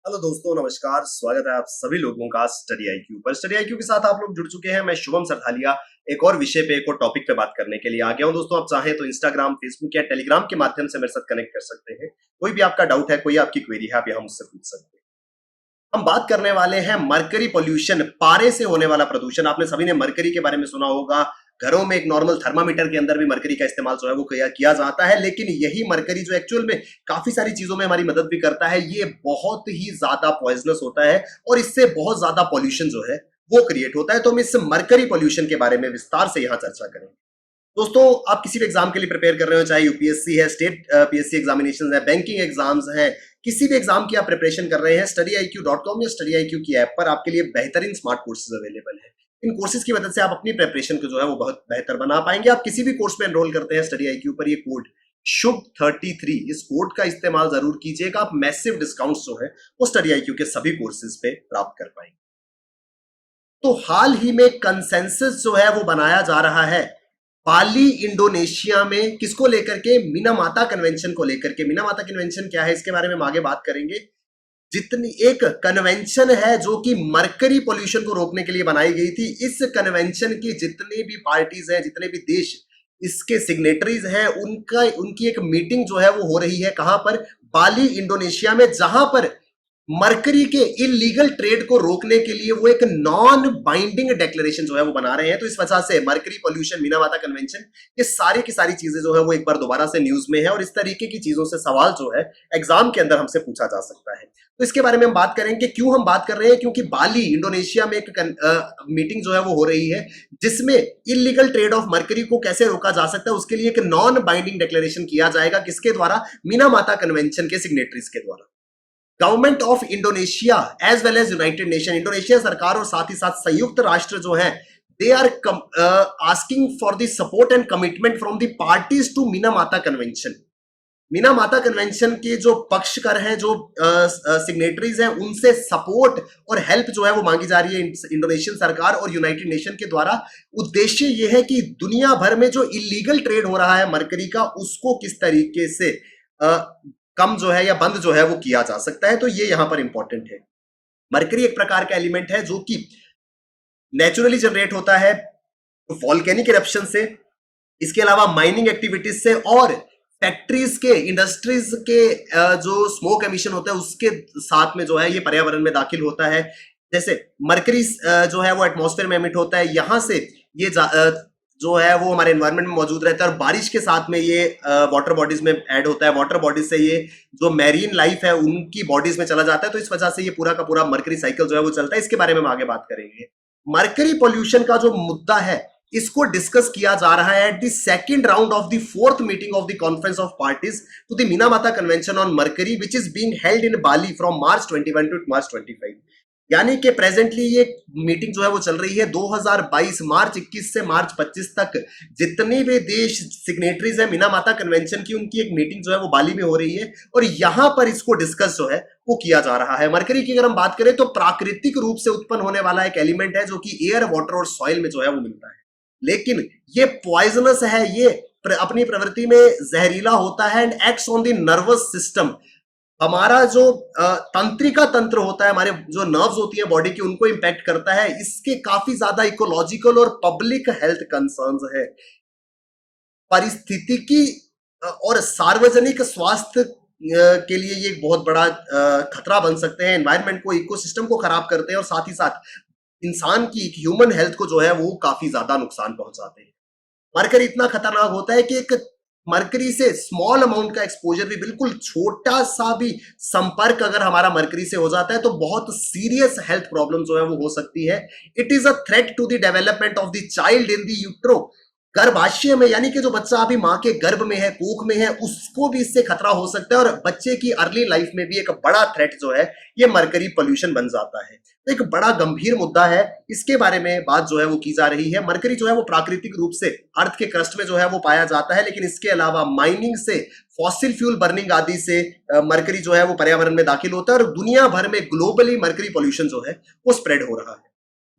Hello दोस्तों, नमस्कार। स्वागत है आप सभी लोगों का स्टडी आईक्यू पर। स्टडी आईक्यू के साथ आप लोग जुड़ चुके हैं। मैं शुभम सरथालिया एक और विषय पे, एक और टॉपिक पे बात करने के लिए आ गया हूं। दोस्तों, आप चाहें तो इंस्टाग्राम, फेसबुक या टेलीग्राम के माध्यम से मेरे साथ कनेक्ट कर सकते हैं। कोई भी आपका डाउट है, कोई आपकी क्वेरी है, आप यहाँ मुझसे पूछ सकते हैं। हम बात करने वाले हैं मरकरी पॉल्यूशन, पारे से होने वाला प्रदूषण। आपने सभी ने मरकरी के बारे में सुना होगा। घरों में एक नॉर्मल थर्मामीटर के अंदर भी मरकरी का इस्तेमाल जो है वो किया जाता है, लेकिन यही मरकरी जो एक्चुअल में काफी सारी चीजों में हमारी मदद भी करता है, ये बहुत ही ज्यादा पॉइजनस होता है और इससे बहुत ज्यादा पॉल्यूशन जो है वो क्रिएट होता है। तो हम इस मरकरी पॉल्यूशन के बारे में विस्तार से यहाँ चर्चा करेंगे। दोस्तों, आप किसी भी एग्जाम के लिए प्रिपेयर कर रहे हो, चाहे यूपीएससी है, स्टेट पीएससी एग्जामिनेशन है, बैंकिंग एग्जाम्स हैं, किसी भी एग्जाम की आप प्रिपरेशन कर रहे हैं, studyIQ.com या studyIQ की ऐप पर आपके लिए बेहतरीन स्मार्ट कोर्सेज अवेलेबल है। इन कोर्सेज की मदद से आप अपनी प्रिपरेशन को जो है वो बहुत बेहतर बना पाएंगे। आप किसी भी कोर्स में एनरोल करते हैं studyIQ पर, ये कोड शुभ33, इस कोड का इस्तेमाल जरूर कीजिएगा। आप मैसिव डिस्काउंट्स जो है वो studyIQ के सभी कोर्सेज पे प्राप्त कर पाएंगे। तो हाल ही में कंसेंसस जो है वो बनाया जा रहा है बाली, इंडोनेशिया में, किसको लेकर के? मिनामाता कन्वेंशन को लेकर के। मिनामाता कन्वेंशन क्या है, इसके बारे में हम आगे बात करेंगे। जितनी एक कन्वेंशन है जो कि मरकरी पोल्यूशन को रोकने के लिए बनाई गई थी। इस कन्वेंशन की जितने भी पार्टीज हैं, जितने भी देश इसके सिग्नेटरीज हैं, उनकी एक मीटिंग जो है वो हो रही है। कहां पर? बाली, इंडोनेशिया में, जहां पर मरकरी के इलीगल ट्रेड को रोकने के लिए वो एक नॉन बाइंडिंग डिक्लेरेशन जो है वो बना रहे हैं। तो इस वजह से मरकरी पॉल्यूशन, मिनामाता कन्वेंशन, ये सारी की सारी चीजें जो है वो एक बार दोबारा से न्यूज में है और इस तरीके की चीजों से सवाल जो है एग्जाम के अंदर हमसे पूछा जा सकता है। तो इसके बारे में हम बात करेंगे। क्यों हम बात कर रहे हैं? क्योंकि बाली, इंडोनेशिया में एक मीटिंग जो है वो हो रही है, जिसमें इलीगल ट्रेड ऑफ मरकरी को कैसे रोका जा सकता है उसके लिए एक नॉन बाइंडिंग डिक्लेरेशन किया जाएगा। किसके द्वारा? मिनामाता कन्वेंशन के सिग्नेटरीज के द्वारा। Government of Indonesia as well as United Nation, Indonesia सरकार और साथ ही साथ संयुक्त राष्ट्र जो है, they are asking for the support and commitment from the parties to Minamata convention. Minamata convention के जो पक्षकर हैं, जो सिग्नेटरीज हैं, उनसे सपोर्ट और हेल्प जो है वो मांगी जा रही है इंडोनेशियन सरकार और यूनाइटेड नेशन के द्वारा। उद्देश्य ये है कि दुनिया भर में जो इलीगल ट्रेड हो रहा है मरकरी का, उसको किस तरीके से कम जो है या बंद जो है वो किया जा सकता है। तो ये यहां पर इंपॉर्टेंट है। मरकरी एक प्रकार का एलिमेंट है जो कि नेचुरली जनरेट होता है वॉल्केनिक इरप्शन से, इसके अलावा माइनिंग एक्टिविटीज से और फैक्ट्रीज के, इंडस्ट्रीज के जो स्मोक एमिशन होता है उसके साथ में जो है ये पर्यावरण में दाखिल होता है। जैसे मरकरी जो है वो एटमॉस्फेयर में एमिट होता है, यहां से ये जो है वो हमारे एनवायरनमेंट में मौजूद रहता है और बारिश के साथ में ये वाटर बॉडीज में ऐड होता है। वाटर बॉडीज से ये जो मैरीन लाइफ है उनकी बॉडीज में चला जाता है। तो इस वजह से ये पूरा का पूरा मरकरी साइकिल जो है वो चलता है। इसके बारे में हम आगे बात करेंगे। मरकरी पॉल्यूशन का जो मुद्दा है, इसको डिस्कस किया जा रहा है at the second round of the fourth meeting of the conference of parties to the Minamata convention on mercury, which is being held in Bali from March 21 to March 25। यानी कि प्रेजेंटली ये meeting जो है वो चल रही है 2022 मार्च 21 से मार्च 25 तक। जितने भी देश सिग्नेटरीज है मिनामाता कन्वेंशन की, उनकी एक मीटिंग जो है वो बाली में हो रही है और यहां पर इसको डिस्कस जो है वो किया जा रहा है। मरकरी की अगर हम बात करें तो प्राकृतिक रूप से उत्पन्न होने वाला एक एलिमेंट है जो कि एयर, वाटर और सॉइल में जो है वो मिलता है, लेकिन ये पॉइजनस है। ये अपनी प्रवृत्ति में जहरीला होता है and acts on the nervous system. हमारा जो तंत्रिका तंत्र होता है, हमारे जो नर्व्स होती है बॉडी की, उनको इंपैक्ट करता है। इसके काफी ज्यादा इकोलॉजिकल और पब्लिक हेल्थ कंसर्न्स है। पारिस्थितिकी और सार्वजनिक स्वास्थ्य के लिए ये एक बहुत बड़ा खतरा बन सकते हैं। एनवायरनमेंट को, इकोसिस्टम को खराब करते हैं और साथ ही साथ इंसान की ह्यूमन हेल्थ को जो है वो काफी ज्यादा नुकसान पहुंचाते हैं। मरकरी इतना खतरनाक होता है कि एक मरकरी से स्मॉल अमाउंट का एक्सपोजर भी, बिल्कुल छोटा सा भी संपर्क अगर हमारा मरकरी से हो जाता है तो बहुत सीरियस हेल्थ प्रॉब्लम जो है वो हो सकती है। It is a threat to the development of the child in the utero, गर्भाशय में, यानी कि जो बच्चा अभी मां के गर्भ में है, कोख में है, उसको भी इससे खतरा हो सकता है और बच्चे की अर्ली लाइफ में भी एक बड़ा थ्रेट जो है ये मरकरी पोल्यूशन बन जाता है। तो एक बड़ा गंभीर मुद्दा है, इसके बारे में बात जो है वो की जा रही है। मरकरी जो है वो प्राकृतिक रूप से अर्थ के क्रस्ट में जो है वो पाया जाता है, लेकिन इसके अलावा माइनिंग से, फॉसिल फ्यूल बर्निंग आदि से मरकरी जो है वो पर्यावरण में दाखिल होता है और दुनिया भर में ग्लोबली मरकरी पोल्यूशन जो है वो स्प्रेड हो रहा है।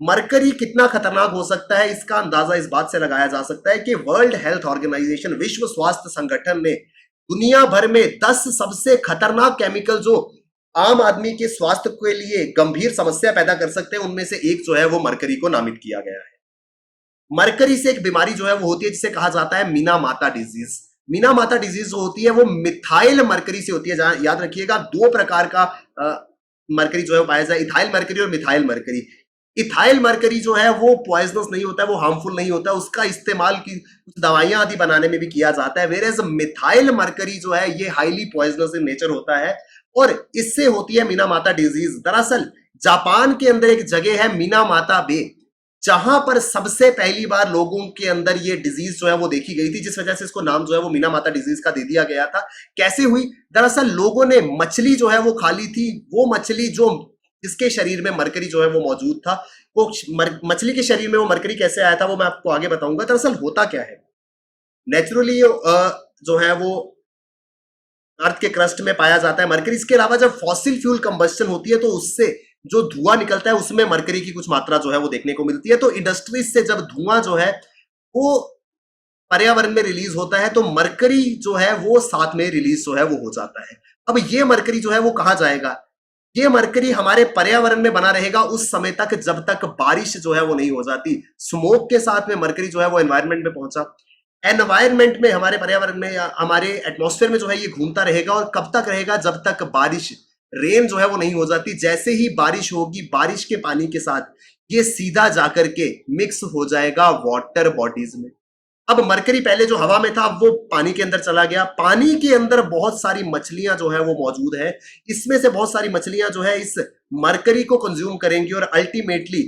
मरकरी कितना खतरनाक हो सकता है, इसका अंदाजा इस बात से लगाया जा सकता है कि वर्ल्ड हेल्थ ऑर्गेनाइजेशन, विश्व स्वास्थ्य संगठन ने दुनिया भर में 10 सबसे खतरनाक केमिकल जो आम आदमी के स्वास्थ्य के लिए गंभीर समस्या पैदा कर सकते हैं, उनमें से एक जो है वो मरकरी को नामित किया गया है। मरकरी से एक बीमारी जो है वो होती है जिसे कहा जाता है मीना माता डिजीज। मीना माता डिजीज जो होती है वो मिथाइल मरकरी से होती है। याद रखिएगा, दो प्रकार का मरकरी जो है पाया जाए, इथाइल मरकरी और मिथाइल मरकरी। इथाइल मरकरी जो है वो पॉइजनस नहीं होता है, वो हार्मफुल नहीं होता है, उसका इस्तेमाल की कुछ दवाइयां आदि बनाने में भी किया जाता है। वेरेज मिथाइल मरकरी जो है ये हाईली पॉइजनस इन नेचर होता है और इससे होती है मीना माता डिजीज। दरअसल जापान के अंदर एक जगह है मीना माता बे, जहां पर सबसे पहली बार लोगों के अंदर ये डिजीज जो है वो देखी गई थी, जिस वजह से इसको नाम जो है वो मीना माता डिजीज का दे दिया गया था। कैसे हुई? दरअसल लोगों ने मछली जो है वो खा ली थी, वो मछली जो जिसके शरीर में मरकरी जो है वो मौजूद था, वो मछली के शरीर में वो मरकरी कैसे आया था वो मैं आपको आगे बताऊंगा। दरअसल होता क्या है, नेचुरली जो है वो अर्थ के क्रस्ट में पाया जाता है मरकरी। इसके अलावा जब फॉसिल फ्यूल कंबस्शन होती है तो उससे जो धुआं निकलता है उसमें मरकरी की कुछ मात्रा जो है वो देखने को मिलती है। तो इंडस्ट्रीज से जब धुआं जो है वो पर्यावरण में रिलीज होता है तो मरकरी जो है वो साथ में रिलीज जो है वो हो जाता है। अब ये मरकरी जो है वो कहां जाएगा? ये मरकरी हमारे पर्यावरण में बना रहेगा उस समय तक जब तक बारिश जो है वो नहीं हो जाती। स्मोक के साथ में मरकरी जो है वो एनवायरनमेंट में पहुंचा, एनवायरनमेंट में हमारे पर्यावरण में या हमारे एटमॉस्फेयर में जो है ये घूमता रहेगा। और कब तक रहेगा? जब तक बारिश, रेन जो है वो नहीं हो जाती। जैसे ही बारिश होगी, बारिश के पानी के साथ ये सीधा जाकर के मिक्स हो जाएगा वाटर बॉडीज में। अब मरकरी पहले जो हवा में था अब वो पानी के अंदर चला गया। पानी के अंदर बहुत सारी मछलियां जो है वो मौजूद है, इसमें से बहुत सारी मछलियां जो है इस मरकरी को कंज्यूम करेंगी और अल्टीमेटली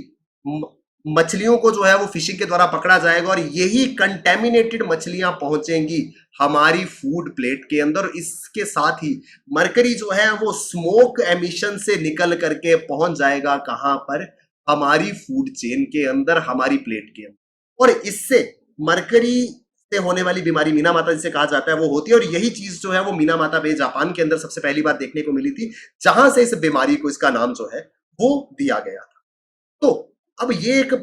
मछलियों को जो है वो फिशिंग के द्वारा पकड़ा जाएगा और यही कंटेमिनेटेड मछलियां पहुंचेंगी हमारी फूड प्लेट के अंदर। इसके साथ ही मरकरी जो है वो स्मोक एमिशन से निकल करके पहुंच जाएगा कहां पर? हमारी फूड चेन के अंदर, हमारी प्लेट के अंदर। और इससे मरकरी से होने वाली बीमारी मीना माता जिसे कहा जाता है वो होती है। और यही चीज जो है वो मीना माता बे जापान के अंदर सबसे पहली बार देखने को मिली थी, जहां से इस बीमारी को, इसका नाम जो है वो दिया गया था। तो अब ये एक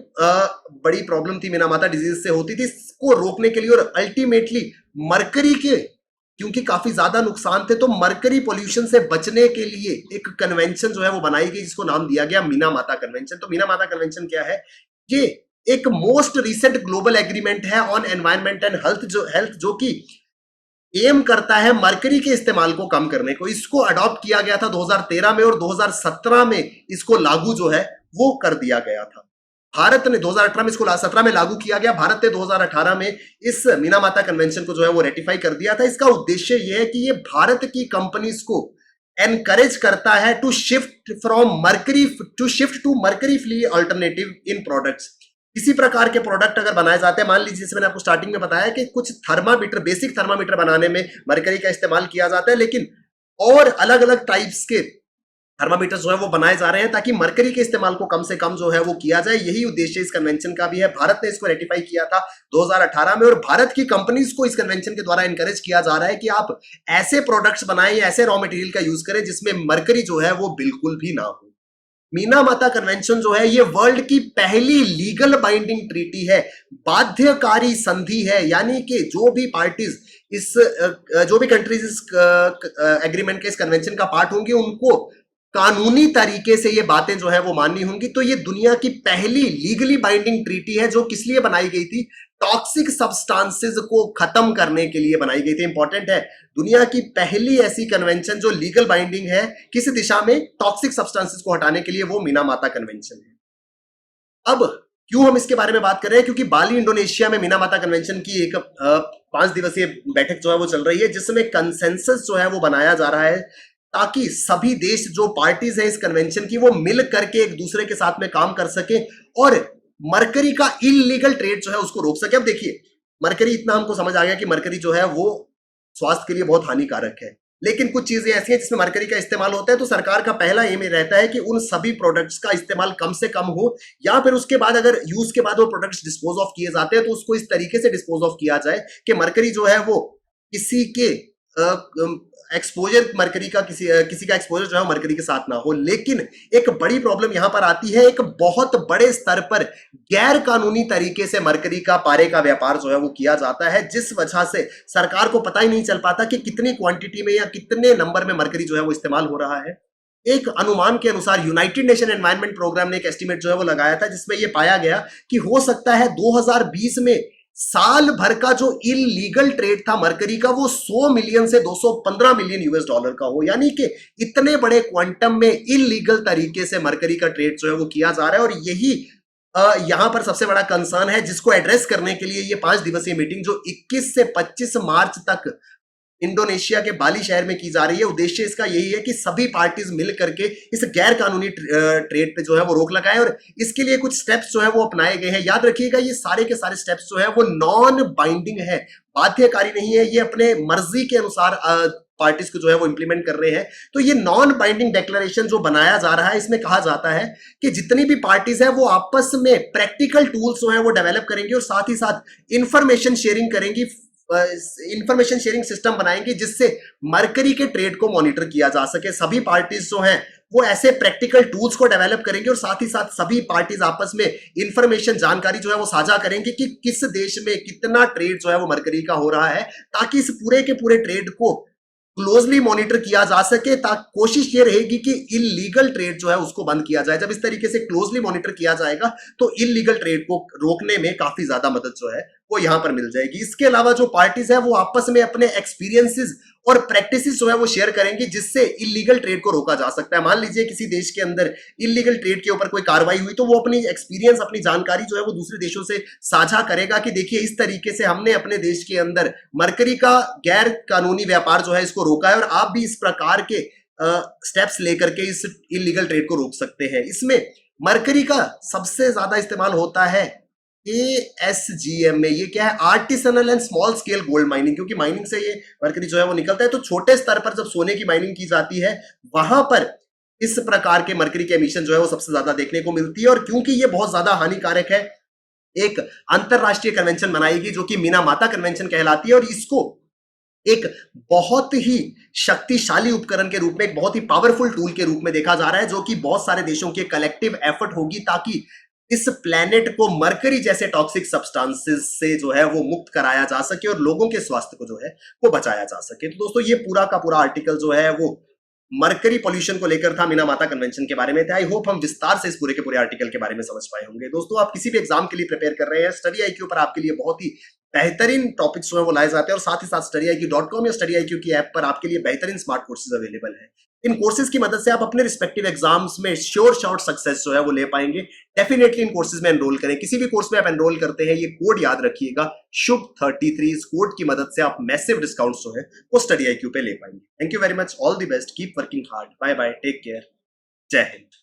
बड़ी प्रॉब्लम थी, मीना माता डिजीज से होती थी। इसको रोकने के लिए और अल्टीमेटली मरकरी के क्योंकि काफी ज्यादा नुकसान थे तो मरकरी पोल्यूशन से बचने के लिए एक कन्वेंशन जो है वो बनाई गई, जिसको नाम दिया गया मीना माता कन्वेंशन। तो मीना माता कन्वेंशन क्या है? ये एक मोस्ट रिसेंट ग्लोबल एग्रीमेंट है ऑन एनवायरनमेंट एंड हेल्थ जो कि एम करता है मरकरी के इस्तेमाल को कम करने को। इसको अडॉप्ट किया गया था 2013 में और 2017 में इसको लागू जो है वो कर दिया गया था। भारत ने 2018 में इसको 17 में लागू किया गया, भारत ने 2018 में इस मीना माता कन्वेंशन को जो है वो रेटिफाई कर दिया था। इसका उद्देश्य यह है कि ये भारत की कंपनीज को एनकरेज करता है to shift to mercury free alternative in products. किसी प्रकार के प्रोडक्ट अगर बनाए जाते हैं, मान लीजिए जैसे मैंने आपको स्टार्टिंग में बताया कि कुछ थर्मामीटर, बेसिक थर्मामीटर बनाने में मरकरी का इस्तेमाल किया जाता है, लेकिन और अलग अलग टाइप्स के थर्मामीटर जो है वो बनाए जा रहे हैं ताकि मरकरी के इस्तेमाल को कम से कम जो है वो किया जाए। यही उद्देश्य इस कन्वेंशन का भी है। भारत ने इसको रेटिफाई किया था 2018 में और भारत की कंपनीज को इस कन्वेंशन के द्वारा एनकरेज किया जा रहा है कि आप ऐसे प्रोडक्ट्स बनाएं, ऐसे रॉ मटेरियल का यूज करें जिसमें मरकरी जो है वो बिल्कुल भी ना हो। मीना माता कन्वेंशन जो है ये वर्ल्ड की पहली लीगल बाइंडिंग ट्रीटी है, बाध्यकारी संधि है। यानी कि जो भी पार्टीज जो भी कंट्रीज इस एग्रीमेंट के, इस कन्वेंशन का पार्ट होंगे, उनको कानूनी तरीके से ये बातें जो है वो माननी होंगी। तो ये दुनिया की पहली लीगली बाइंडिंग ट्रीटी है जो किस लिए बनाई गई थी? टॉक्सिक सब्सटेंसेस को खत्म करने के लिए बनाई गई थी। इंपॉर्टेंट है, दुनिया की पहली ऐसी कन्वेंशन जो लीगल बाइंडिंग है किस दिशा में? टॉक्सिक सब्सटेंसेस को हटाने के लिए, वो मीना माता कन्वेंशन है। अब क्यों हम इसके बारे में बात कर रहे हैं? क्योंकि बाली इंडोनेशिया में मीना माता कन्वेंशन की एक 5 दिवसीय बैठक जो है वो चल रही है, जिसमें कंसेंसस जो है वो बनाया जा रहा है ताकि सभी देश जो पार्टीज है इस कन्वेंशन की वो मिल करके एक दूसरे के साथ में काम कर सके और मरकरी का इलीगल ट्रेड जो है उसको रोक सके। अब देखिए, मरकरी, इतना हमको समझ आ गया कि मरकरी जो है वो स्वास्थ्य के लिए बहुत हानिकारक है, लेकिन कुछ चीजें ऐसी हैं जिसमें मरकरी का इस्तेमाल होता है। तो सरकार का पहला एम रहता है कि उन सभी प्रोडक्ट्स का इस्तेमाल कम से कम हो, या फिर उसके बाद अगर यूज के बाद वो प्रोडक्ट्स डिस्पोज ऑफ किए जाते हैं तो उसको इस तरीके से डिस्पोज ऑफ किया जाए कि मरकरी जो है वो किसी के एक्सपोजर, मरकरी का किसी का एक्सपोजर जो है मरकरी के साथ ना हो। लेकिन एक बड़ी प्रॉब्लम यहां पर आती है, एक बहुत बड़े स्तर पर गैर कानूनी तरीके से मरकरी का, पारे का व्यापार जो है वो किया जाता है, जिस वजह से सरकार को पता ही नहीं चल पाता कि कितनी क्वांटिटी में या कितने नंबर में मरकरी जो है वो इस्तेमाल हो रहा है। एक अनुमान के अनुसार यूनाइटेड नेशन एनवायरनमेंट प्रोग्राम ने एक एस्टीमेट जो है वो लगाया था, जिसमें ये पाया गया कि हो सकता है 2020 में साल भर का जो इलीगल ट्रेड था मरकरी का वो 100 मिलियन से 215 मिलियन यूएस डॉलर का हो। यानी कि इतने बड़े क्वांटम में इलीगल तरीके से मरकरी का ट्रेड जो है वो किया जा रहा है। और यही यहां पर सबसे बड़ा कंसर्न है, जिसको एड्रेस करने के लिए ये 5 दिवसीय मीटिंग जो 21 से 25 मार्च तक इंडोनेशिया के बाली शहर में की जा रही है। उद्देश्य इसका यही है कि सभी पार्टीज मिल करके इस गैर कानूनी ट्रेड पे जो है वो रोक लगाए, और इसके लिए कुछ स्टेप्स जो है वो अपनाए गए हैं। याद रखिएगा, ये सारे के सारे स्टेप्स जो है वो नॉन बाइंडिंग है, बाध्यकारी नहीं है। ये अपने मर्जी के अनुसार पार्टीज को जो है वो इंप्लीमेंट कर रहे हैं। तो ये नॉन बाइंडिंग डिक्लेरेशन जो बनाया जा रहा है, इसमें कहा जाता है कि जितनी भी पार्टीज है वो आपस में प्रैक्टिकल टूल्स जो है वो डेवलप करेंगी और साथ ही साथ इंफॉर्मेशन शेयरिंग करेंगी, इंफॉर्मेशन शेयरिंग सिस्टम बनाएंगे जिससे मरकरी के ट्रेड को मॉनिटर किया जा सके। सभी पार्टीज जो हैं वो ऐसे प्रैक्टिकल टूल्स को डेवलप करेंगे और साथ ही साथ सभी पार्टीज आपस में इंफॉर्मेशन जानकारी जो है वो साझा करेंगे कि किस देश में कितना ट्रेड जो है वो मरकरी का हो रहा है, ताकि इस पूरे के पूरे ट्रेड को क्लोजली मॉनिटर किया जा सके। ताकि कोशिश ये रहेगी कि इलीगल ट्रेड जो है उसको बंद किया जाए। जब इस तरीके से क्लोजली मॉनिटर किया जाएगा तो इलीगल ट्रेड को रोकने में काफी ज्यादा मदद जो है वो यहां पर मिल जाएगी। इसके अलावा जो पार्टीज है वो आपस में अपने एक्सपीरियंसेस और प्रैक्टिसेस जो है वो शेयर करेंगी, जिससे इलीगल ट्रेड को रोका जा सकता है। मान लीजिए किसी देश के अंदर इलीगल ट्रेड के ऊपर कोई कार्रवाई हुई, तो वो अपनी एक्सपीरियंस, अपनी जानकारी जो है वो दूसरे देशों से साझा करेगा कि देखिए इस तरीके से हमने अपने देश के अंदर मरकरी का गैर कानूनी व्यापार जो है इसको रोका है, और आप भी इस प्रकार के स्टेप्स लेकर के इस इलीगल ट्रेड को रोक सकते हैं। इसमें मरकरी का सबसे ज्यादा इस्तेमाल होता है ASGM में। ये क्या है? Artisanal and small scale gold mining. क्योंकि माइनिंग से ये मरकरी जो है वो निकलता है, तो छोटे स्तर पर जब सोने की माइनिंग की जाती है वहां पर इस प्रकार के मरकरी के एमिशन जो है वो सबसे ज्यादा देखने को मिलती है। और क्योंकि ये बहुत ज्यादा हानिकारक है, एक अंतरराष्ट्रीय कन्वेंशन बनाएगी जो कि मीनामाता कन्वेंशन कहलाती है, और इसको एक बहुत ही शक्तिशाली उपकरण के रूप में, एक बहुत ही पावरफुल टूल के रूप में देखा जा रहा है, जो कि बहुत सारे देशों की कलेक्टिव एफर्ट होगी ताकि इस प्लेनेट को मरकरी जैसे टॉक्सिक सब्सटेंसेस से जो है वो मुक्त कराया जा सके और लोगों के स्वास्थ्य को जो है वो बचाया जा सके। तो दोस्तों ये पूरा का पूरा आर्टिकल जो है वो मरकरी पॉल्यूशन को लेकर था, मीनामाता कन्वेंशन के बारे में था। आई होप हम विस्तार से इस पूरे के पूरे आर्टिकल के बारे में समझ पाए होंगे। दोस्तों आप किसी भी एग्जाम के लिए प्रिपेयर कर रहे हैं, स्टडी IQ पर आपके लिए बहुत ही बेहतरीन टॉपिक्स जो है वो लाए जाते हैं, और साथ ही साथ StudyIQ.com या StudyIQ की ऐप पर आपके लिए बेहतरीन स्मार्ट कोर्सेज अवेलेबल है। इन कोर्सेज की मदद से आप अपने रिस्पेक्टिव एग्जाम्स में श्योर शॉर्ट सक्सेस जो है वो ले पाएंगे। डेफिनेटली इन कोर्सेज में एनरोल करें। किसी भी कोर्स में आप एनरोल करते हैं, ये कोड याद रखिएगा, शुभ33। इस कोड की मदद से आप मैसिव डिस्काउंट जो है वो StudyIQ पे ले पाएंगे। Thank you very much, all the best, keep working hard, bye bye, take care, जय हिंद।